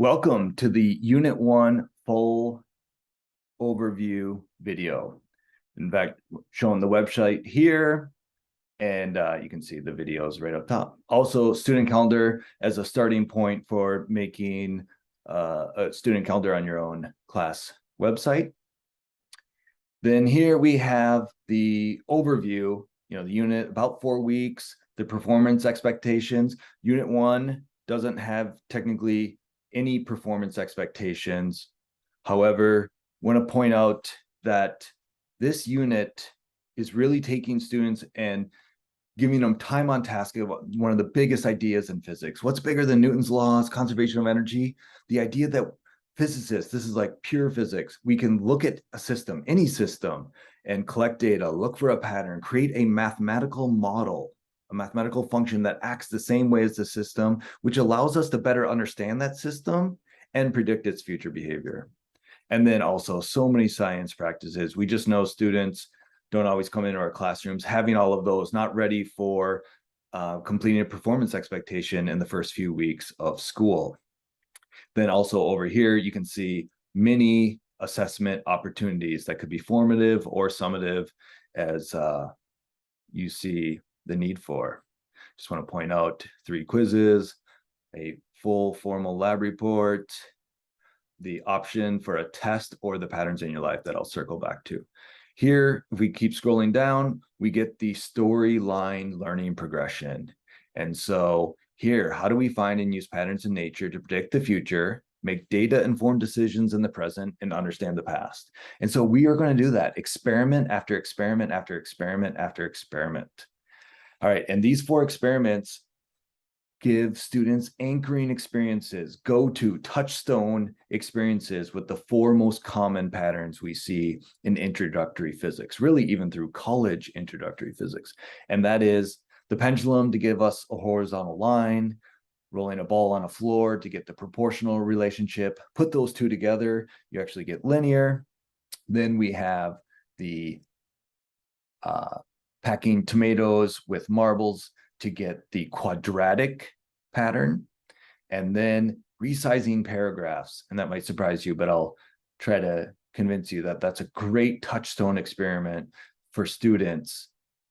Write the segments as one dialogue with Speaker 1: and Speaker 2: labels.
Speaker 1: Welcome to the Unit 1 full overview video. In fact, showing the website here, and you can see the videos right up top. Also, student calendar as a starting point for making a student calendar on your own class website. Then here we have the overview, the unit, about 4 weeks, the performance expectations. Unit 1 doesn't have technically any performance expectations. However, I want to point out that this unit is really taking students and giving them time on task of one of the biggest ideas in physics. What's bigger than Newton's laws, conservation of energy? The idea that physicists, this is like pure physics, we can look at a system, any system, and collect data, look for a pattern, create a mathematical model, a mathematical function that acts the same way as the system, which allows us to better understand that system and predict its future behavior. And then also so many science practices. We just know students don't always come into our classrooms having all of those, not ready for completing a performance expectation in the first few weeks of school. Then also over here, you can see many assessment opportunities that could be formative or summative as you see the need for. Just want to point out 3 quizzes, a full formal lab report, the option for a test or the patterns in your life that I'll circle back to. Here, if we keep scrolling down, we get the storyline learning progression. And so here, how do we find and use patterns in nature to predict the future, make data-informed decisions in the present, and understand the past? And so we are going to do that experiment after experiment after experiment after experiment. All right, and these 4 experiments give students anchoring experiences, go-to touchstone experiences with the 4 most common patterns we see in introductory physics, really even through college introductory physics. And that is the pendulum to give us a horizontal line, rolling a ball on a floor to get the proportional relationship. Put those 2 together, you actually get linear. Then we have the packing tomatoes with marbles to get the quadratic pattern, and then resizing paragraphs. And that might surprise you, but I'll try to convince you that that's a great touchstone experiment for students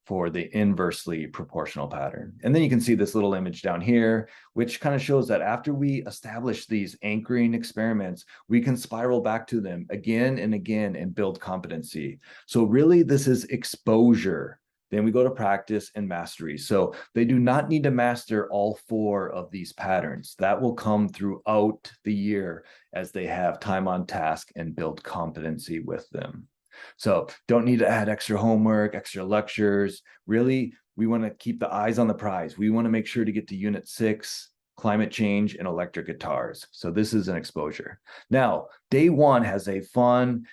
Speaker 1: for the inversely proportional pattern. And then you can see this little image down here, which kind of shows that after we establish these anchoring experiments, we can spiral back to them again and again and build competency. So really, this is exposure. Then we go to practice and mastery. So they do not need to master all 4 of these patterns. That will come throughout the year as they have time on task and build competency with them. So don't need to add extra homework, extra lectures. Really, we want to keep the eyes on the prize. We want to make sure to get to Unit 6, climate change and electric guitars. So this is an exposure. Now, day 1 has a fun,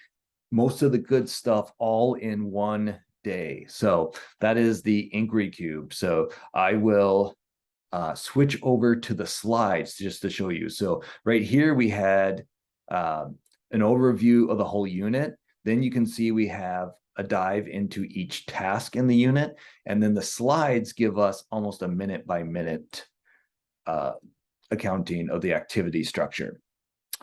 Speaker 1: most of the good stuff all in one day. So that is the inquiry cube. So I will switch over to the slides just to show you. So right here we had an overview of the whole unit. Then you can see we have a dive into each task in the unit. And then the slides give us almost a minute by minute accounting of the activity structure.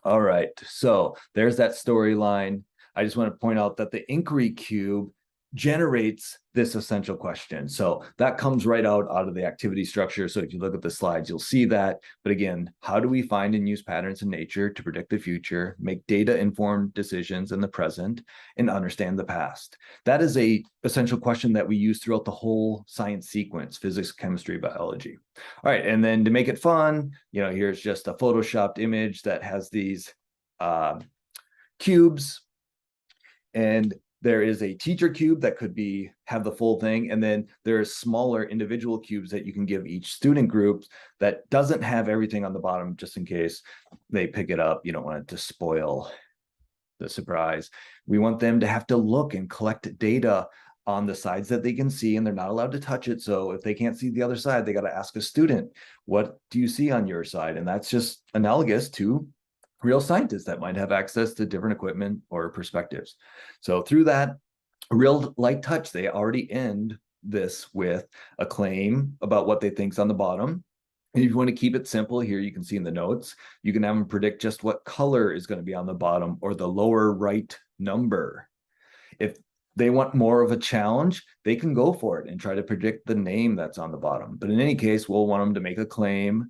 Speaker 1: All right, so there's that storyline. I just want to point out that the inquiry cube generates this essential question. So that comes right out of the activity structure. So if you look at the slides, you'll see that. But again, how do we find and use patterns in nature to predict the future, make data-informed decisions in the present, and understand the past? That is a essential question that we use throughout the whole science sequence, physics, chemistry, biology. All right, and then to make it fun, here's just a photoshopped image that has these cubes, and there is a teacher cube that could have the full thing. And then there's smaller individual cubes that you can give each student group that doesn't have everything on the bottom, just in case they pick it up. You don't want it to spoil the surprise. We want them to have to look and collect data on the sides that they can see, and they're not allowed to touch it. So if they can't see the other side, they got to ask a student, what do you see on your side? And that's just analogous to real scientists that might have access to different equipment or perspectives. So through that real light touch, they already end this with a claim about what they think's on the bottom. And if you want to keep it simple, here you can see in the notes, you can have them predict just what color is going to be on the bottom or the lower right number. If they want more of a challenge, they can go for it and try to predict the name that's on the bottom. But in any case, we'll want them to make a claim,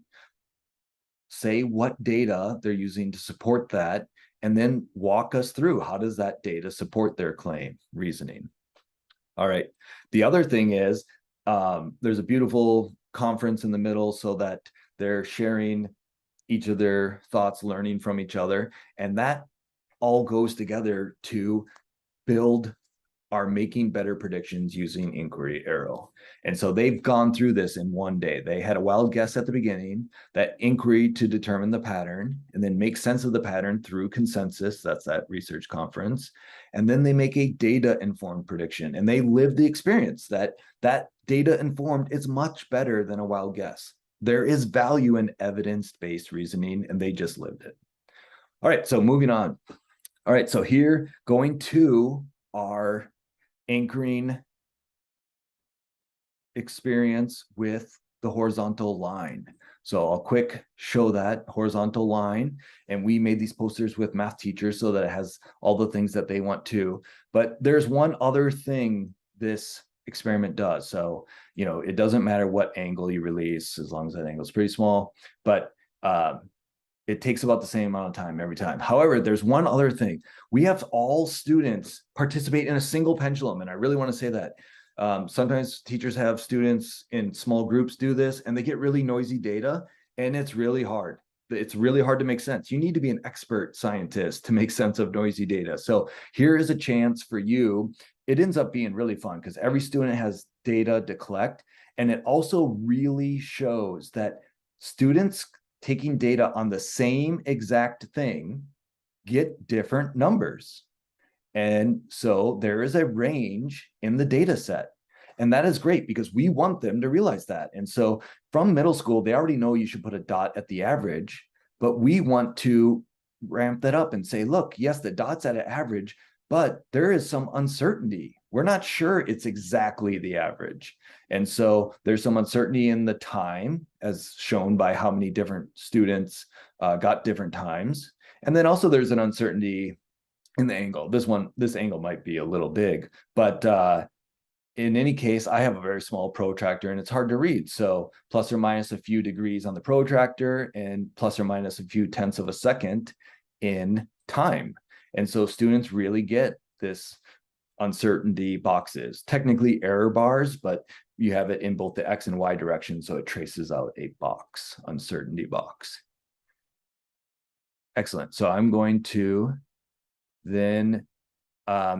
Speaker 1: say what data they're using to support that, and then walk us through how does that data support their claim reasoning. All right. The other thing is there's a beautiful conference in the middle so that they're sharing each of their thoughts, learning from each other. And that all goes together to build our making better predictions using inquiry arrow. And so they've gone through this in one day. They had a wild guess at the beginning, that inquiry to determine the pattern, and then make sense of the pattern through consensus. That's that research conference. And then they make a data-informed prediction, and they live the experience that data-informed is much better than a wild guess. There is value in evidence-based reasoning, and they just lived it. All right, so moving on. All right, so here, going to our anchoring experience with the horizontal line. So I'll quick show that horizontal line. And we made these posters with math teachers so that it has all the things that they want to. But there's one other thing this experiment does. So, you know, it doesn't matter what angle you release as long as that angle is pretty small, but it takes about the same amount of time every time. However, there's one other thing. We have all students participate in a single pendulum, and I really want to say that. Sometimes teachers have students in small groups do this, and they get really noisy data, and it's really hard. It's really hard to make sense. You need to be an expert scientist to make sense of noisy data. So here is a chance for you. It ends up being really fun because every student has data to collect, and it also really shows that students taking data on the same exact thing get different numbers. And so there is a range in the data set. And that is great because we want them to realize that. And so from middle school, they already know you should put a dot at the average, but we want to ramp that up and say, look, yes, the dot's at an average, but there is some uncertainty. We're not sure it's exactly the average. And so there's some uncertainty in the time as shown by how many different students got different times. And then also there's an uncertainty in the angle. This angle might be a little big, but in any case, I have a very small protractor and it's hard to read. So plus or minus a few degrees on the protractor and plus or minus a few tenths of a second in time. And so students really get this uncertainty boxes, technically error bars, but you have it in both the X and Y direction. So it traces out a box, uncertainty box. Excellent. So I'm going to then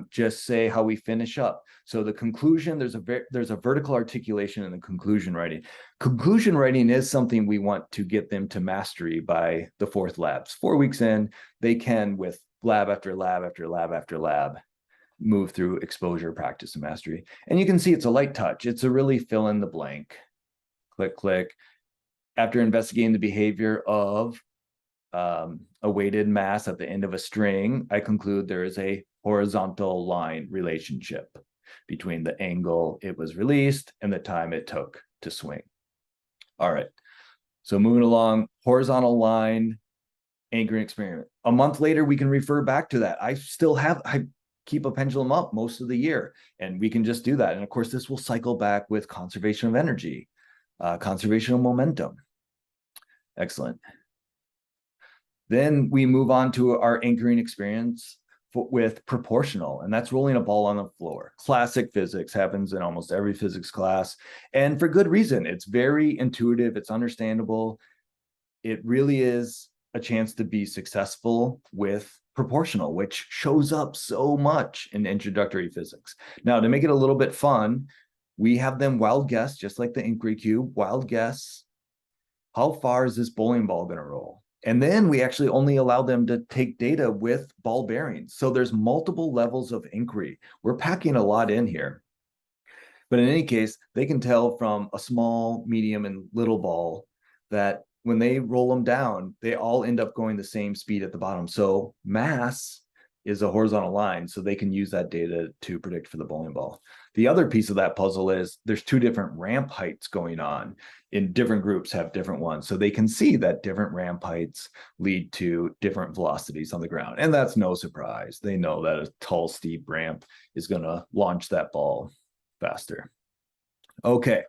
Speaker 1: just say how we finish up. So the conclusion, there's a vertical articulation in the conclusion writing. Conclusion writing is something we want to get them to mastery by the 4th labs. 4 weeks in, they can, with lab after lab after lab after lab, move through exposure, practice, and mastery. And you can see it's a light touch. It's a really fill in the blank. Click, click. After investigating the behavior of a weighted mass at the end of a string, I conclude there is a horizontal line relationship between the angle it was released and the time it took to swing. All right, so moving along, horizontal line anchoring experiment. A month later, we can refer back to that. I keep a pendulum up most of the year, and we can just do that. And of course, this will cycle back with conservation of energy, conservation of momentum. Excellent. Then we move on to our anchoring experience with proportional, and that's rolling a ball on the floor. Classic physics, happens in almost every physics class, and for good reason. It's very intuitive, it's understandable. It really is a chance to be successful with proportional, which shows up so much in introductory physics. Now, to make it a little bit fun, we have them wild guess, just like the inquiry cube, wild guess, how far is this bowling ball going to roll? And then we actually only allow them to take data with ball bearings. So there's multiple levels of inquiry. We're packing a lot in here. But in any case, they can tell from a small, medium, and little ball that when they roll them down, they all end up going the same speed at the bottom. So mass is a horizontal line, so they can use that data to predict for the bowling ball. The other piece of that puzzle is there's two different ramp heights going on, in different groups have different ones. So they can see that different ramp heights lead to different velocities on the ground. And that's no surprise. They know that a tall, steep ramp is going to launch that ball faster. Okay,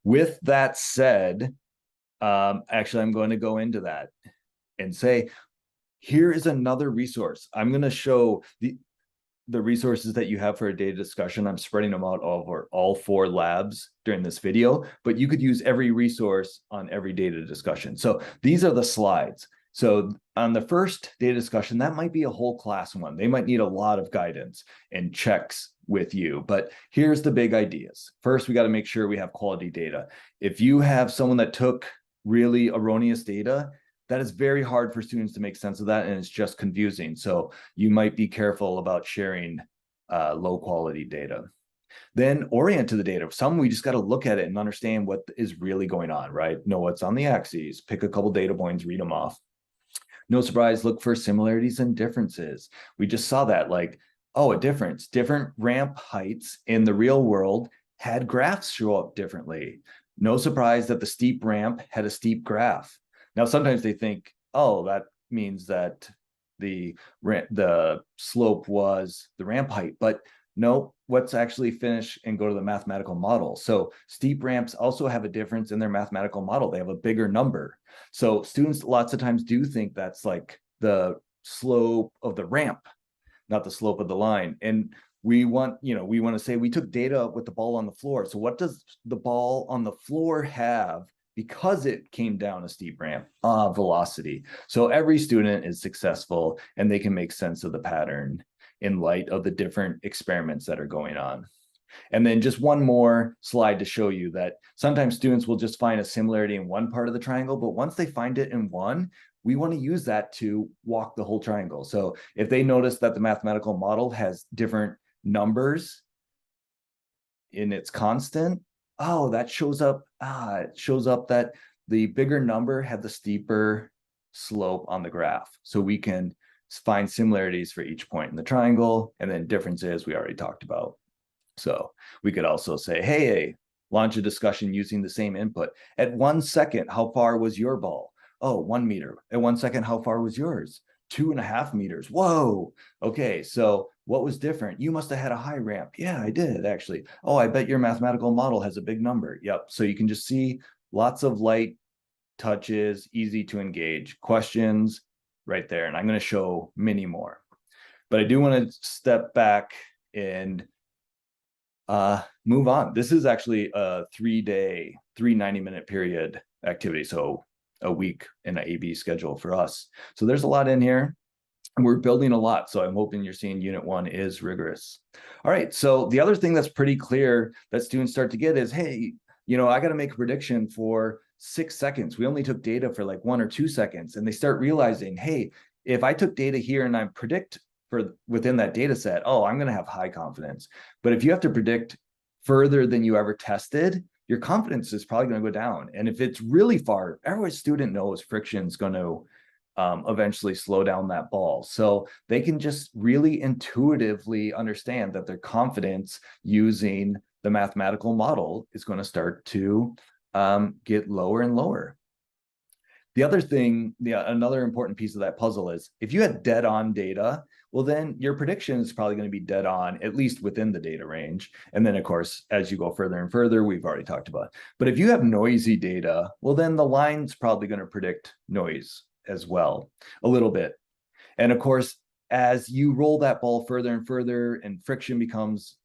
Speaker 1: with that said, actually, I'm going to go into that and say, here is another resource. I'm going to show the resources that you have for a data discussion. I'm spreading them out over all 4 labs during this video, but you could use every resource on every data discussion. So these are the slides. So on the first data discussion, that might be a whole class one. They might need a lot of guidance and checks with you, but here's the big ideas. First, we got to make sure we have quality data. If you have someone that took really erroneous data, that is very hard for students to make sense of that, and it's just confusing. So you might be careful about sharing low quality data. Then orient to the data. Some we just got to look at it and understand what is really going on, right? Know what's on the axes, pick a couple data points, read them off. No surprise, look for similarities and differences. We just saw that, like, oh, a difference. Different ramp heights in the real world had graphs show up differently. No surprise that the steep ramp had a steep graph. Now, sometimes they think, oh, that means that the slope was the ramp height, but no, let's actually finish and go to the mathematical model. So steep ramps also have a difference in their mathematical model. They have a bigger number. So students lots of times do think that's like the slope of the ramp, not the slope of the line. And we want to say we took data with the ball on the floor. So what does the ball on the floor have because it came down a steep ramp? Velocity. So every student is successful and they can make sense of the pattern in light of the different experiments that are going on. And then just one more slide to show you that sometimes students will just find a similarity in one part of the triangle, but once they find it in one, we want to use that to walk the whole triangle. So if they notice that the mathematical model has different numbers in its constant, oh, that shows up. It shows up that the bigger number had the steeper slope on the graph. So we can find similarities for each point in the triangle, and then differences we already talked about. So we could also say, hey, launch a discussion using the same input. At 1 second, how far was your ball? Oh, 1 meter. At 1 second, how far was yours? 2.5 meters. Whoa. Okay, so what was different? You must have had a high ramp. Yeah, I did actually. Oh, I bet your mathematical model has a big number. Yep. So you can just see lots of light touches, easy to engage questions right there. And I'm going to show many more. But I do want to step back and move on. This is actually a 3-day, 90-minute period activity. So a week in an AB schedule for us. So there's a lot in here and we're building a lot. So I'm hoping you're seeing unit 1 is rigorous. All right. So the other thing that's pretty clear that students start to get is, hey, I got to make a prediction for 6 seconds. We only took data for like 1 or 2 seconds. And they start realizing, hey, if I took data here and I predict for within that data set, oh, I'm going to have high confidence. But if you have to predict further than you ever tested, your confidence is probably going to go down. And if it's really far, every student knows friction is going to eventually slow down that ball. So they can just really intuitively understand that their confidence using the mathematical model is going to start to get lower and lower. The other thing, another important piece of that puzzle is if you had dead on data, well, then your prediction is probably going to be dead on, at least within the data range. And then, of course, as you go further and further, we've already talked about. But if you have noisy data, well, then the line's probably going to predict noise as well, a little bit. And of course, as you roll that ball further and further and friction becomes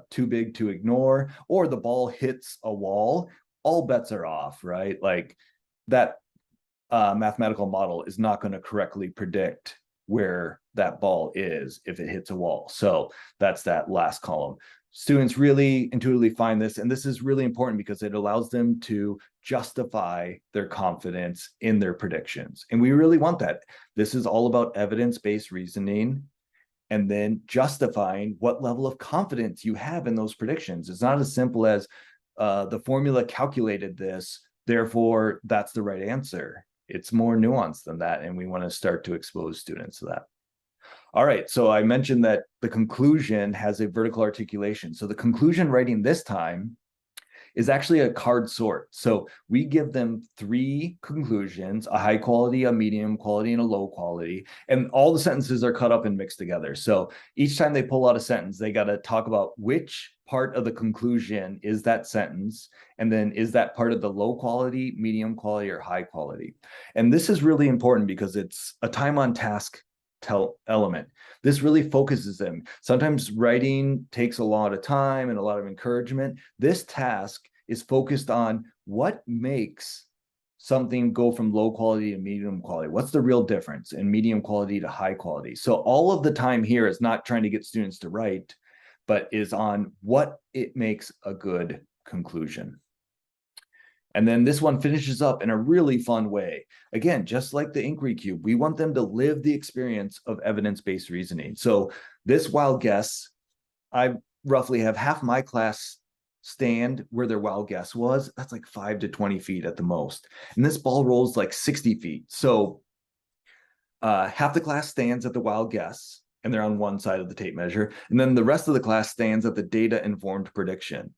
Speaker 1: too big to ignore, or the ball hits a wall, all bets are off, right? Like that mathematical model is not going to correctly predict where that ball is if it hits a wall. So that's that last column. Students really intuitively find this, and this is really important because it allows them to justify their confidence in their predictions. And we really want that. This is all about evidence-based reasoning and then justifying what level of confidence you have in those predictions. It's not as simple as the formula calculated this, therefore that's the right answer. It's more nuanced than that, and we want to start to expose students to that. All right, so I mentioned that the conclusion has a vertical articulation. So the conclusion writing this time is actually a card sort. So we give them 3 conclusions, a high quality, a medium quality, and a low quality. And all the sentences are cut up and mixed together. So each time they pull out a sentence, they got to talk about which part of the conclusion is that sentence. And then is that part of the low quality, medium quality, or high quality? And this is really important because it's a time on task element. This really focuses them. Sometimes writing takes a lot of time and a lot of encouragement. This task is focused on what makes something go from low quality to medium quality. What's the real difference in medium quality to high quality? So all of the time here is not trying to get students to write, but is on what it makes a good conclusion. And then this one finishes up in a really fun way. Again, just like the inquiry cube, we want them to live the experience of evidence-based reasoning. So this wild guess, I roughly have half my class stand where their wild guess was. That's like 5 to 20 feet at the most. And this ball rolls like 60 feet. So half the class stands at the wild guess, and they're on one side of the tape measure. And then the rest of the class stands at the data-informed prediction.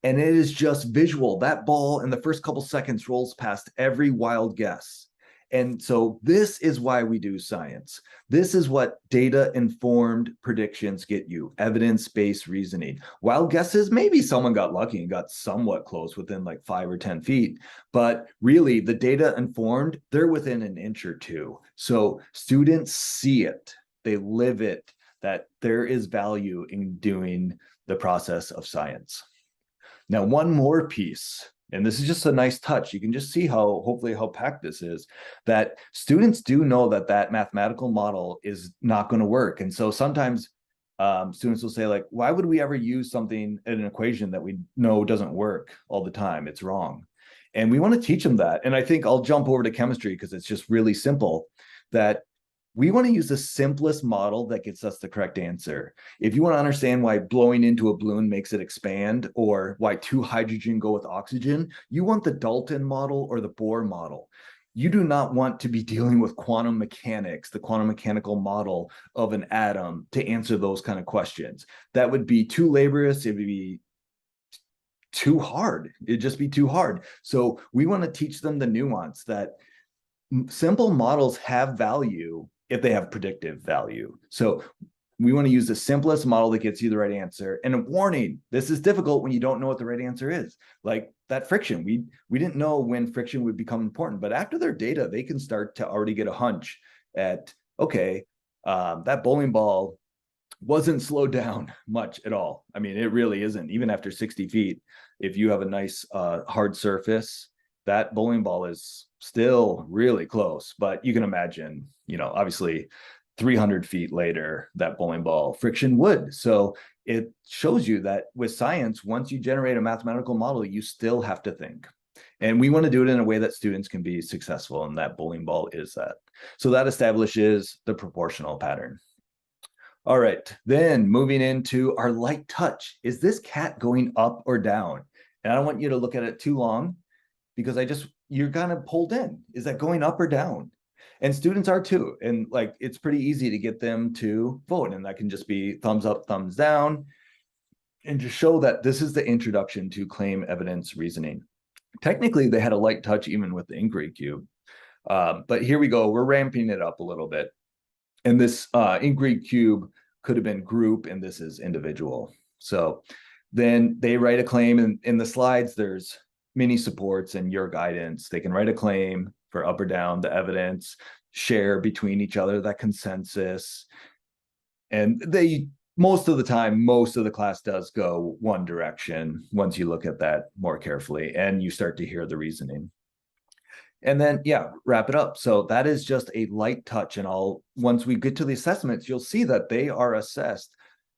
Speaker 1: And it is just visual. That ball in the first couple seconds rolls past every wild guess. And so this is why we do science. This is what data-informed predictions get you, evidence-based reasoning. Wild guesses, maybe someone got lucky and got somewhat close within like 5 or 10 feet, but really the data-informed, they're within an inch or two. So students see it, they live it, that there is value in doing the process of science. Now, one more piece, and this is just a nice touch. You can just see how, hopefully, how packed this is, that students do know that that mathematical model is not going to work. And so sometimes students will say, like, why would we ever use something in an equation that we know doesn't work all the time? It's wrong. And we want to teach them that. And I think I'll jump over to chemistry because it's just really simple, that we want to use the simplest model that gets us the correct answer. If you want to understand why blowing into a balloon makes it expand, or why 2 hydrogen go with oxygen, you want the Dalton model or the Bohr model. You do not want to be dealing with quantum mechanics, the quantum mechanical model of an atom, to answer those kind of questions. That would be too laborious. It would be too hard. It'd just be too hard. So we want to teach them the nuance that simple models have value if they have predictive value. So we want to use the simplest model that gets you the right answer. And a warning, this is difficult when you don't know what the right answer is. Like that friction, we didn't know when friction would become important, but after their data, they can start to already get a hunch at, okay, that bowling ball wasn't slowed down much at all. I mean, it really isn't. Even after 60 feet, if you have a nice hard surface, that bowling ball is still really close. But you can imagine, you know, obviously 300 feet later, that bowling ball friction would. So it shows you that with science, once you generate a mathematical model, you still have to think. And we want to do it in a way that students can be successful, and that bowling ball is that. So that establishes the proportional pattern. All right, then moving into our light touch. Is this cat going up or down? And I don't want you to look at it too long, because you're kind of pulled in. Is that going up or down? And students are too. And like, it's pretty easy to get them to vote. And that can just be thumbs up, thumbs down, and just show that this is the introduction to claim evidence reasoning. Technically, they had a light touch even with the inquiry cube. But here we go. We're ramping it up a little bit. And this inquiry cube could have been group, and this is individual. So then they write a claim, and in the slides, there's mini supports and your guidance. They can write a claim for up or down, the evidence, share between each other, that consensus. And they, most of the time, most of the class does go one direction once you look at that more carefully and you start to hear the reasoning. And then, yeah, wrap it up. So that is just a light touch. And once we get to the assessments, you'll see that they are assessed,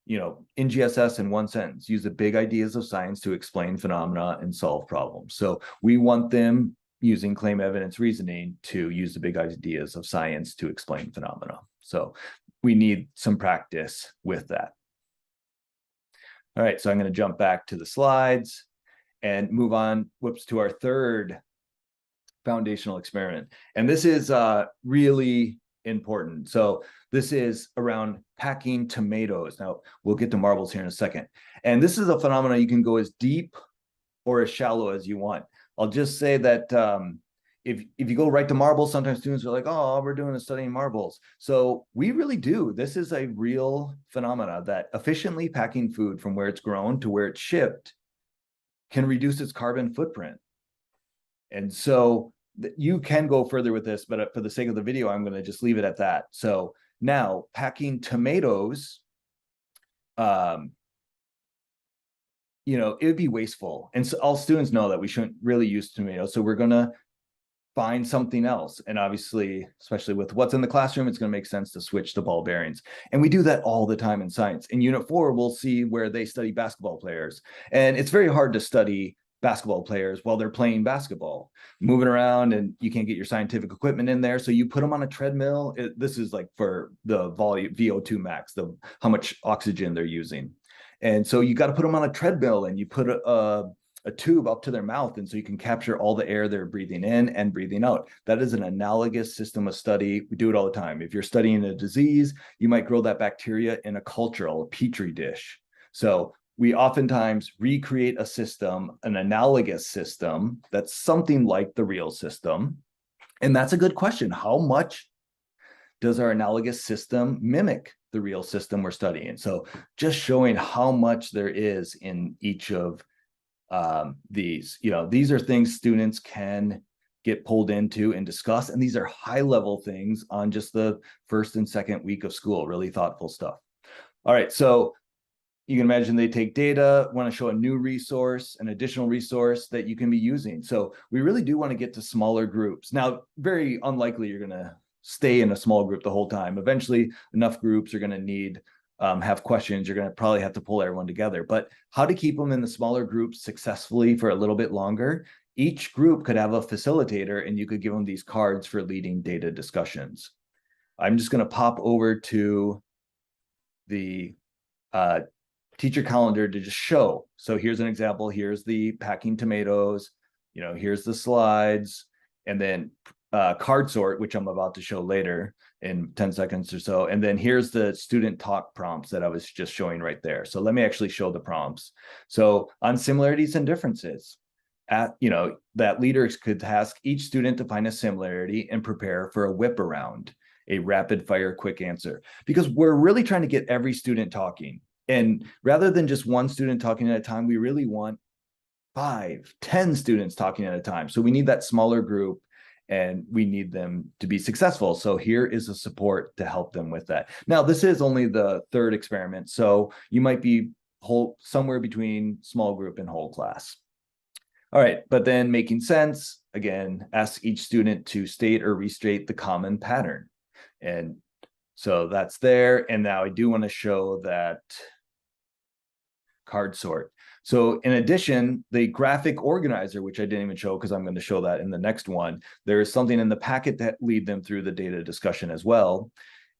Speaker 1: you know, in GSS in one sentence, use the big ideas of science to explain phenomena and solve problems. So we want them using claim evidence reasoning to use the big ideas of science to explain phenomena. So we need some practice with that. All right, so I'm going to jump back to the slides and move on, to our third foundational experiment. And this is really important. So this is around packing tomatoes. Now we'll get to marbles here in a second. And this is a phenomenon you can go as deep or as shallow as you want. I'll just say that if you go right to marbles, sometimes students are like, oh, we're doing a study in marbles. So we really do. This is a real phenomena that efficiently packing food from where it's grown to where it's shipped can reduce its carbon footprint. And so you can go further with this, but for the sake of the video, I'm going to just leave it at that. So now packing tomatoes, it would be wasteful. And so all students know that we shouldn't really use tomatoes. So we're going to find something else. And obviously, especially with what's in the classroom, it's going to make sense to switch to ball bearings. And we do that all the time in science. In Unit 4, we'll see where they study basketball players. And it's very hard to study basketball players while they're playing basketball, moving around, and you can't get your scientific equipment in there. So you put them on a treadmill. This is like for the volume VO2 max, how much oxygen they're using. And so you got to put them on a treadmill, and you put a tube up to their mouth, and so you can capture all the air they're breathing in and breathing out. That is an analogous system of study. We do it all the time. If you're studying a disease, you might grow that bacteria in a cultural, a petri dish. So we oftentimes recreate a system, an analogous system that's something like the real system. And that's a good question. How much does our analogous system mimic the real system we're studying? So just showing how much there is in each of these are things students can get pulled into and discuss. And these are high level things on just the first and second week of school, really thoughtful stuff. All right. So you can imagine they take data, want to show a new resource, an additional resource that you can be using. So we really do want to get to smaller groups. Now, very unlikely you're going to stay in a small group the whole time. Eventually, enough groups are going to need have questions. You're going to probably have to pull everyone together. But how to keep them in the smaller groups successfully for a little bit longer? Each group could have a facilitator, and you could give them these cards for leading data discussions. I'm just going to pop over to the teacher calendar to just show. So here's an example. Here's the packing tomatoes. Here's the slides, and then card sort, which I'm about to show later in 10 seconds or so. And then here's the student talk prompts that I was just showing right there. So let me actually show the prompts. So on similarities and differences, that leaders could task each student to find a similarity and prepare for a whip around, a rapid fire quick answer, because we're really trying to get every student talking. And rather than just one student talking at a time, we really want 5, 10 students talking at a time. So we need that smaller group, and we need them to be successful. So here is a support to help them with that. Now, this is only the third experiment, so you might be somewhere between small group and whole class. All right, but then making sense, again, ask each student to state or restate the common pattern. And so that's there. And now I do want to show that card sort. So in addition, the graphic organizer, which I didn't even show because I'm going to show that in the next one, there is something in the packet that lead them through the data discussion as well,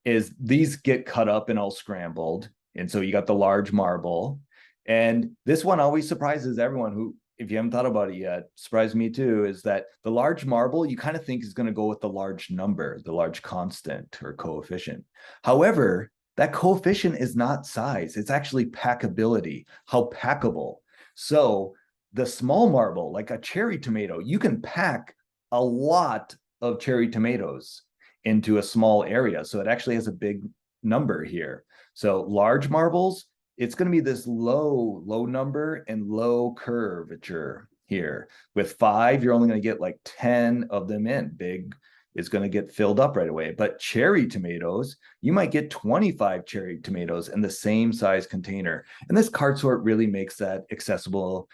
Speaker 1: is these get cut up and all scrambled. And so you got the large marble. And this one always surprises everyone who, if you haven't thought about it yet, surprised me too, is that the large marble you kind of think is going to go with the large number, the large constant or coefficient. However, that coefficient is not size. It's actually packability, how packable. So the small marble, like a cherry tomato, you can pack a lot of cherry tomatoes into a small area. So it actually has a big number here. So large marbles, it's going to be this low number and low curvature here. With 5, you're only going to get like 10 of them in. Big is going to get filled up right away. But cherry tomatoes, you might get 25 cherry tomatoes in the same size container. And this card sort really makes that accessible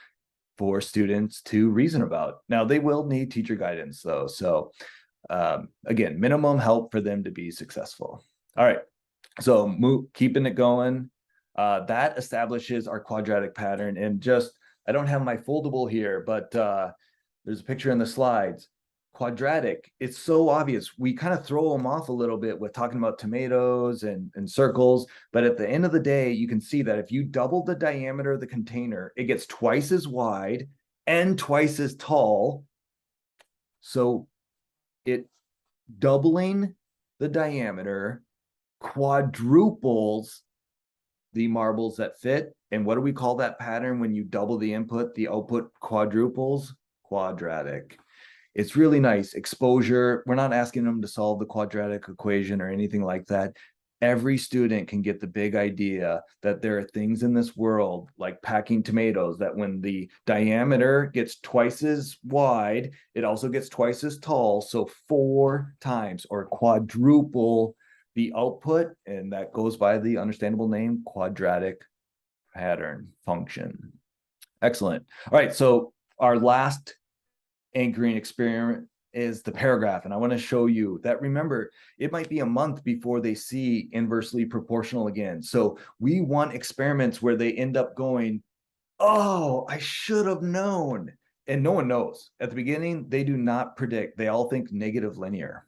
Speaker 1: for students to reason about. Now, they will need teacher guidance though. So again, minimum help for them to be successful. All right, so keeping it going. That establishes our quadratic pattern. And just, I don't have my foldable here, but there's a picture in the slides. Quadratic, it's so obvious. We kind of throw them off a little bit with talking about tomatoes and circles, but at the end of the day, you can see that if you double the diameter of the container, it gets twice as wide and twice as tall. So doubling the diameter quadruples the marbles that fit. And what do we call that pattern when you double the input, the output quadruples? Quadratic. It's really nice. Exposure. We're not asking them to solve the quadratic equation or anything like that. Every student can get the big idea that there are things in this world like packing tomatoes, that when the diameter gets twice as wide, it also gets twice as tall. So 4 times or quadruple the output, and that goes by the understandable name quadratic pattern function. Excellent. All right, so our last anchoring experiment is the paragraph, and I want to show you that, remember, it might be a month before they see inversely proportional again. So we want experiments where they end up going, oh, I should have known. And no one knows. At the beginning, they do not predict. They all think negative linear.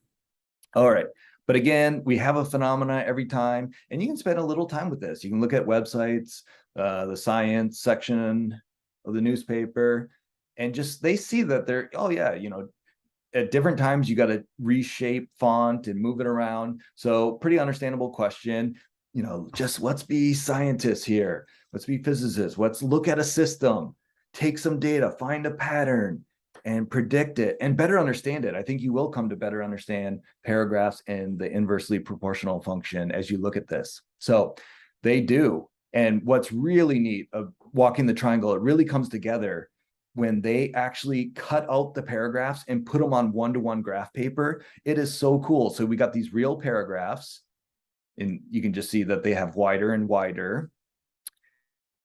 Speaker 1: All right. But again, we have a phenomena every time, and you can spend a little time with this. You can look at websites, the science section of the newspaper, and just they see that they're, oh yeah, at different times you got to reshape font and move it around. So pretty understandable question. Just let's be scientists here. Let's be physicists. Let's look at a system, take some data, find a pattern, and predict it and better understand it. I think you will come to better understand paragraphs and the inversely proportional function as you look at this. So they do. And what's really neat of walking the triangle, it really comes together when they actually cut out the paragraphs and put them on one-to-one graph paper. It is so cool. So we got these real paragraphs, and you can just see that they have wider and wider.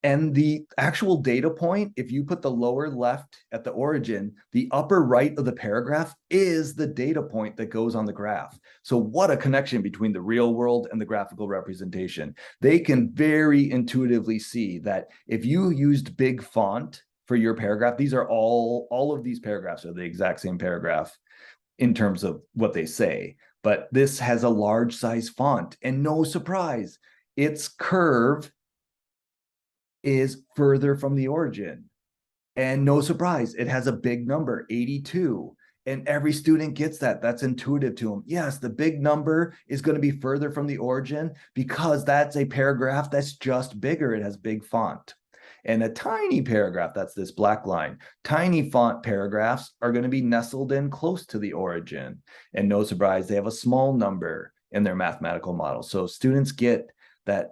Speaker 1: And the actual data point, if you put the lower left at the origin, the upper right of the paragraph is the data point that goes on the graph. So what a connection between the real world and the graphical representation. They can very intuitively see that if you used big font for your paragraph, these are all of these paragraphs are the exact same paragraph in terms of what they say. But this has a large size font, and no surprise, its curve is further from the origin. And no surprise, it has a big number, 82. And every student gets that. That's intuitive to them. Yes, the big number is going to be further from the origin because that's a paragraph that's just bigger. It has big font. And a tiny paragraph, that's this black line, tiny font paragraphs are going to be nestled in close to the origin. And no surprise, they have a small number in their mathematical model. So students get that.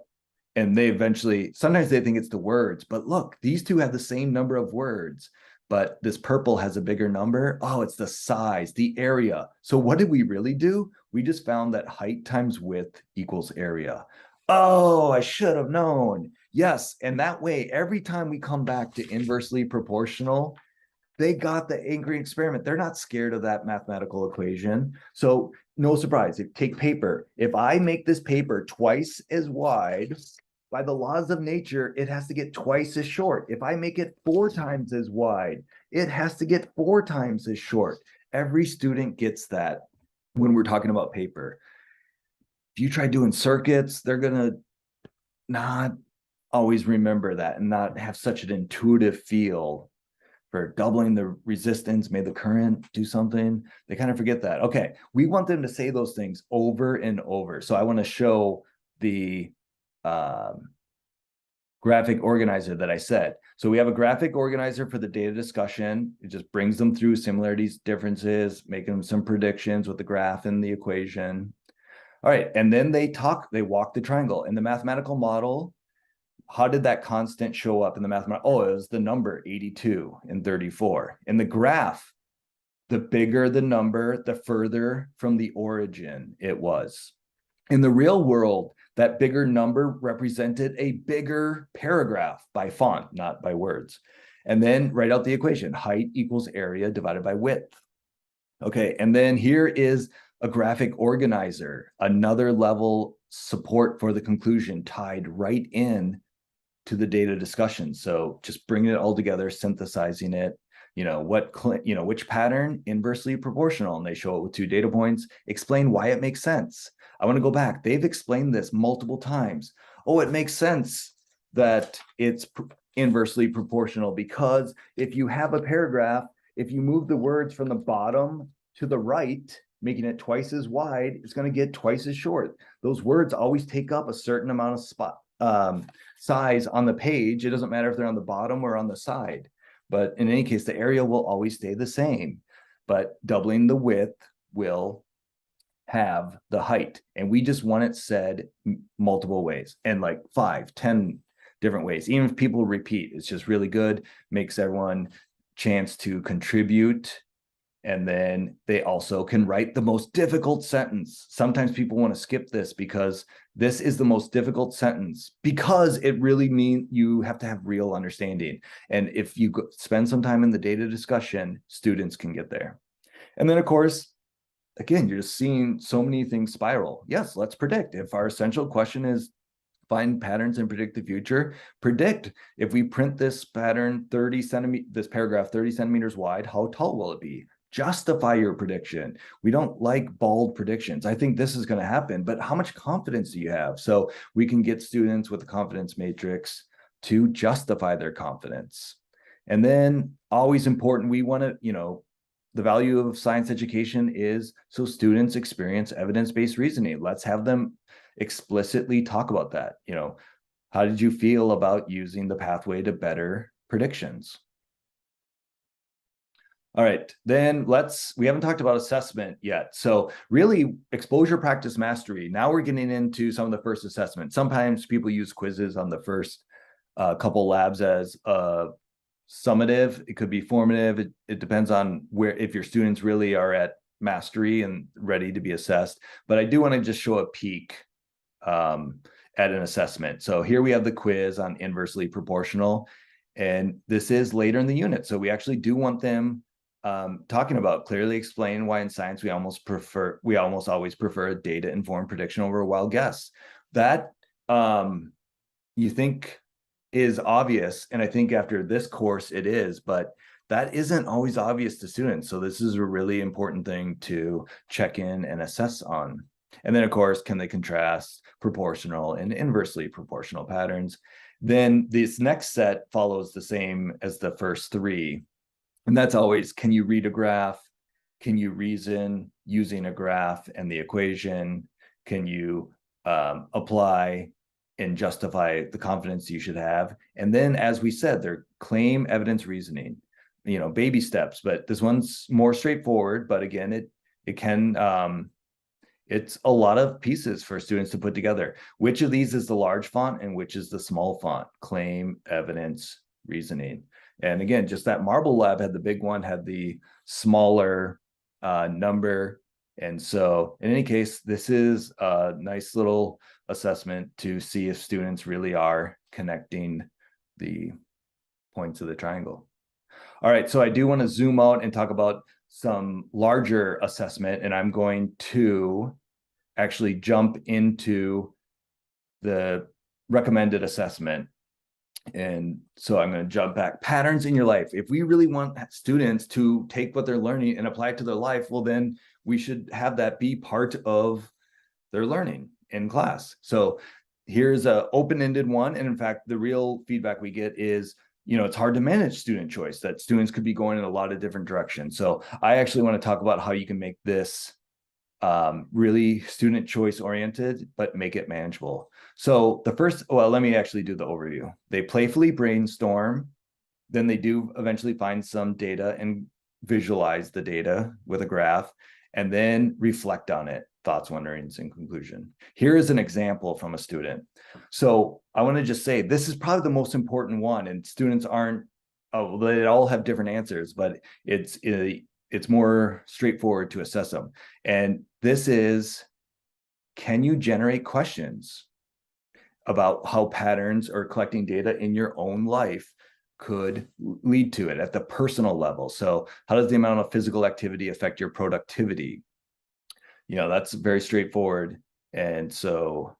Speaker 1: And they eventually, sometimes they think it's the words, but look, these two have the same number of words, but this purple has a bigger number. Oh, it's the size, the area. So what did we really do? We just found that height times width equals area. Oh, I should have known. Yes, and that way, every time we come back to inversely proportional, they got the anchoring experiment. They're not scared of that mathematical equation. So no surprise, take paper. If I make this paper twice as wide, by the laws of nature, it has to get twice as short. If I make it 4 times as wide, it has to get 4 times as short. Every student gets that when we're talking about paper. If you try doing circuits, they're going to not always remember that and not have such an intuitive feel for doubling the resistance, may the current do something. They kind of forget that. Okay, we want them to say those things over and over. So I want to show the graphic organizer that I said. So we have a graphic organizer for the data discussion. It just brings them through similarities, differences, making them some predictions with the graph and the equation. All right, and then they walk the triangle. In the mathematical model, how did that constant show up in the mathematical? Oh, it was the number 82 and 34. In the graph, the bigger the number, the further from the origin it was. In the real world, that bigger number represented a bigger paragraph by font, not by words. And then write out the equation, height equals area divided by width. Okay, and then here is a graphic organizer, another level support for the conclusion tied right in to the data discussion. So just bringing it all together, synthesizing it, which pattern, inversely proportional, and they show it with 2 data points, explain why it makes sense. I want to go back. They've explained this multiple times. Oh, it makes sense that it's inversely proportional because if you have a paragraph, if you move the words from the bottom to the right, making it twice as wide, it's going to get twice as short. Those words always take up a certain amount of size on the page. It doesn't matter if they're on the bottom or on the side, but in any case, the area will always stay the same, but doubling the width will have the height. And we just want it said multiple ways, and like 5, 10 different ways. Even if people repeat, it's just really good, makes everyone chance to contribute. And then they also can write the most difficult sentence. Sometimes people want to skip this because this is the most difficult sentence, because it really means you have to have real understanding. And if you spend some time in the data discussion, students can get there. And then, of course, again, you're just seeing so many things spiral. Yes, let's predict. If our essential question is find patterns and predict the future, predict. If we print this pattern 30 centimeters, this paragraph 30 centimeters wide, how tall will it be? Justify your prediction. We don't like bald predictions. I think this is going to happen, but how much confidence do you have? So we can get students with a confidence matrix to justify their confidence. And then always important, we want to, the value of science education is so students experience evidence-based reasoning. Let's have them explicitly talk about that. How did you feel about using the pathway to better predictions? All right, then we haven't talked about assessment yet. So really exposure, practice, mastery. Now we're getting into some of the first assessment. Sometimes people use quizzes on the first couple labs as summative. It could be formative. It depends on if your students really are at mastery and ready to be assessed. But I do want to just show a peek at an assessment. So here we have the quiz on inversely proportional, and this is later in the unit. So we actually do want them talking about clearly explain why in science we almost always prefer a data-informed prediction over a wild guess. That you think is obvious, and I think after this course it is, but that isn't always obvious to students. So this is a really important thing to check in and assess on. And then, of course, can they contrast proportional and inversely proportional patterns? Then this next set follows the same as the first three. And that's always, can you read a graph? Can you reason using a graph and the equation? Can you apply and justify the confidence you should have? And then, as we said, they're claim, evidence, reasoning, baby steps. But this one's more straightforward. But again, it can, it's a lot of pieces for students to put together. Which of these is the large font and which is the small font? Claim, evidence, reasoning. And again, just that Marble Lab had the big one, had the smaller number. And so in any case, this is a nice little assessment to see if students really are connecting the points of the triangle. All right, so I do want to zoom out and talk about some larger assessment, and I'm going to actually jump into the recommended assessment. And so I'm going to jump back. Patterns in your life. If we really want students to take what they're learning and apply it to their life, well, then we should have that be part of their learning in class. So here's an open-ended one. And in fact, the real feedback we get is, it's hard to manage student choice, that students could be going in a lot of different directions. So I actually want to talk about how you can make this really student choice oriented, but make it manageable. So let me actually do the overview. They playfully brainstorm, then they do eventually find some data and visualize the data with a graph, and then reflect on it, thoughts, wonderings, and conclusion. Here is an example from a student. So I want to just say, this is probably the most important one, and students they all have different answers, but it's more straightforward to assess them. And this is, can you generate questions about how patterns or collecting data in your own life could lead to it at the personal level? So how does the amount of physical activity affect your productivity? That's very straightforward. And so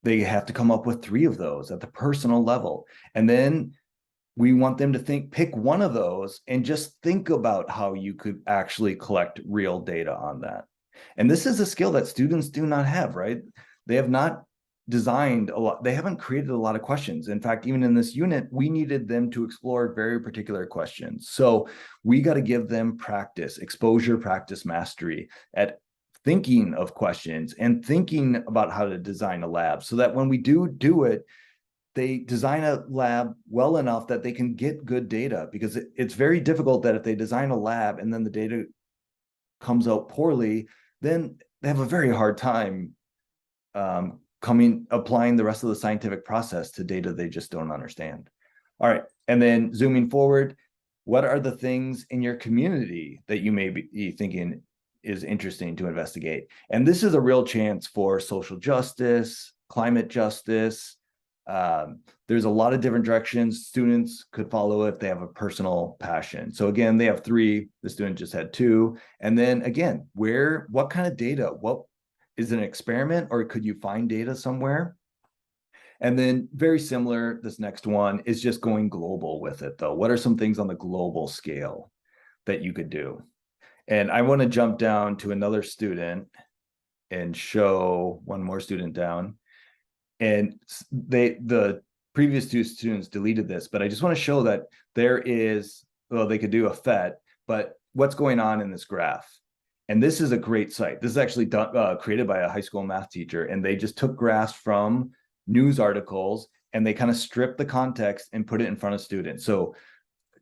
Speaker 1: they have to come up with 3 of those at the personal level. And then we want them to pick one of those and just think about how you could actually collect real data on that. And this is a skill that students do not have, right? They have not designed a lot. They haven't created a lot of questions. In fact, even in this unit, we needed them to explore very particular questions. So we got to give them practice, exposure, practice, mastery at thinking of questions and thinking about how to design a lab so that when we do it, they design a lab well enough that they can get good data, because it's very difficult that if they design a lab and then the data comes out poorly, then they have a very hard time applying the rest of the scientific process to data they just don't understand. All right, and then zooming forward, what are the things in your community that you may be thinking is interesting to investigate? And this is a real chance for social justice, climate justice. There's a lot of different directions students could follow if they have a personal passion. So again, they have 3, the student just had 2. And then again, what kind of data, what is it, an experiment, or could you find data somewhere? And then very similar, this next one is just going global with it though. What are some things on the global scale that you could do? And I want to jump down to another student and show one more student down. And the previous 2 students deleted this, but I just want to show that there is, well, they could do a FET, but what's going on in this graph. And this is a great site. This is actually created by a high school math teacher, and they just took graphs from news articles and they kind of stripped the context and put it in front of students. So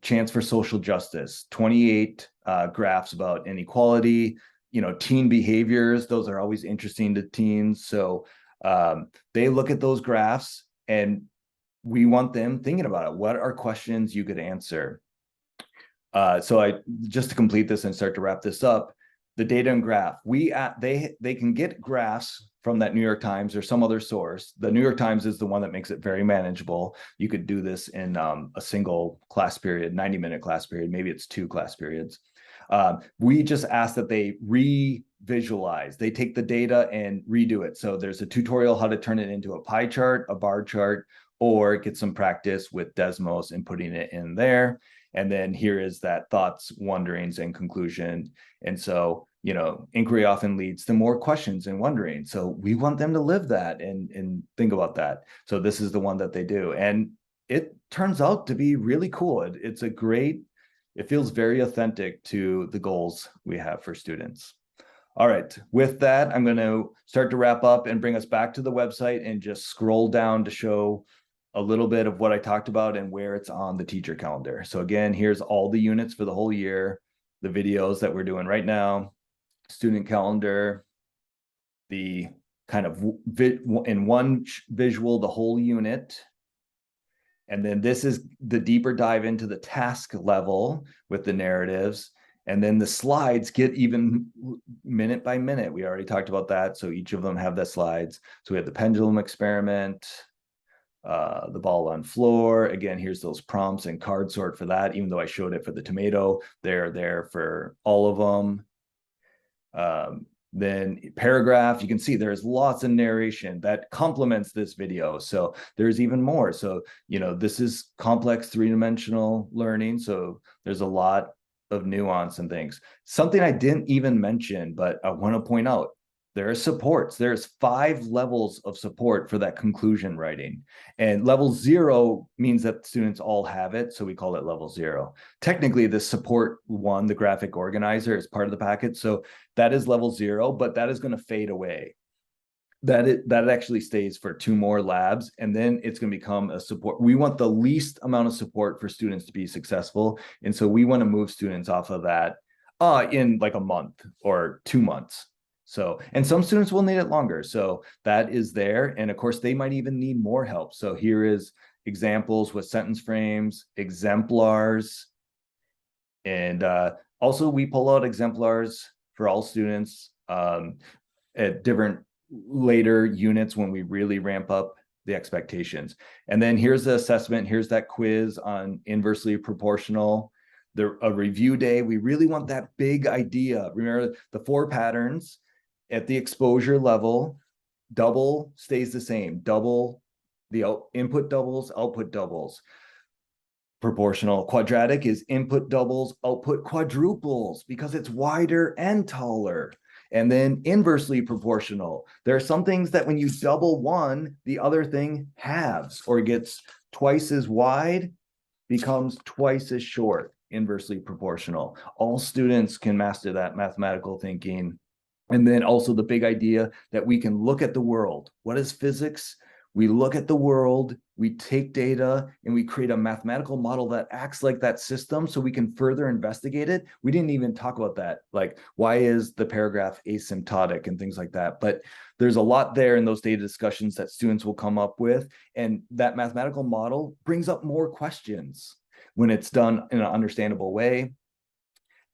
Speaker 1: chance for social justice, 28 graphs about inequality, teen behaviors. Those are always interesting to teens. So they look at those graphs and we want them thinking about it. What are questions you could answer? So just to complete this and start to wrap this up, the data and graph, they can get graphs from that New York Times or some other source. The New York Times is the one that makes it very manageable. You could do this in a single class period, 90-minute class period. Maybe it's 2 class periods. We just ask that they re-visualize. They take the data and redo it. So there's a tutorial how to turn it into a pie chart, a bar chart, or get some practice with Desmos and putting it in there. And then here is that thoughts, wonderings, and conclusion. And so, inquiry often leads to more questions and wondering. So we want them to live that and think about that. So this is the one that they do. And it turns out to be really cool. It feels very authentic to the goals we have for students. All right, with that, I'm going to start to wrap up and bring us back to the website and just scroll down to show a little bit of what I talked about and where it's on the teacher calendar. So again, here's all the units for the whole year, the videos that we're doing right now, student calendar, the kind of in one visual, the whole unit. And then this is the deeper dive into the task level with the narratives. And then the slides get even minute by minute. We already talked about that. So each of them have the slides. So we have the pendulum experiment, the ball on floor. Again, here's those prompts and card sort for that. Even though I showed it for the tomato, they're there for all of them. Then paragraph, you can see there's lots of narration that complements this video. So there's even more. So, this is complex 3-dimensional learning. So there's a lot of nuance and things. Something I didn't even mention, but I want to point out, there are supports. There's 5 levels of support for that conclusion writing. And level 0 means that students all have it. So we call it level 0. Technically, the support 1, the graphic organizer, is part of the package. So that is level 0, but that is going to fade away. That actually stays for 2 more labs, and then it's going to become a support. We want the least amount of support for students to be successful. And so we want to move students off of that in like a month or 2 months. So, and some students will need it longer. So that is there. And of course, they might even need more help. So here is examples with sentence frames, exemplars. And also we pull out exemplars for all students at different later units when we really ramp up the expectations. And then here's the assessment. Here's that quiz on inversely proportional. A review day. We really want that big idea. Remember the 4 patterns. At the exposure level, double stays the same. Double, the input doubles, output doubles. Proportional. Quadratic is input doubles, output quadruples, because it's wider and taller. And then inversely proportional. There are some things that when you double one, the other thing halves or gets twice as wide, becomes twice as short, inversely proportional. All students can master that mathematical thinking. And then also the big idea that we can look at the world. What is physics? We look at the world, we take data, and we create a mathematical model that acts like that system so we can further investigate it. We didn't even talk about that. Like, why is the paragraph asymptotic and things like that? But there's a lot there in those data discussions that students will come up with. And that mathematical model brings up more questions when it's done in an understandable way.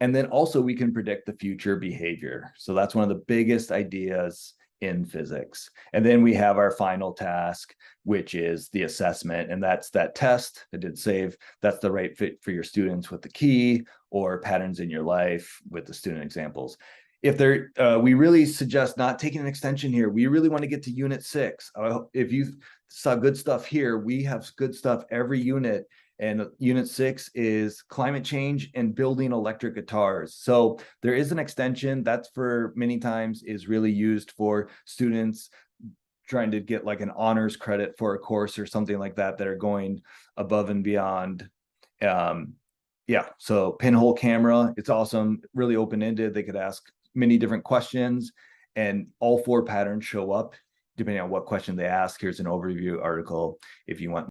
Speaker 1: And then also we can predict the future behavior. So that's one of the biggest ideas in physics. And then we have our final task, which is the assessment. And that's that test. I did save. That's the right fit for your students with the key, or patterns in your life with the student examples. If they're, we really suggest not taking an extension here. We really want to get to unit 6. If you saw good stuff here, we have good stuff every unit. And unit 6 is climate change and building electric guitars. So there is an extension that's for many times is really used for students trying to get like an honors credit for a course or something like that are going above and beyond. Yeah, so pinhole camera, it's awesome, really open-ended. They could ask many different questions and all 4 patterns show up depending on what question they ask. Here's an overview article if you want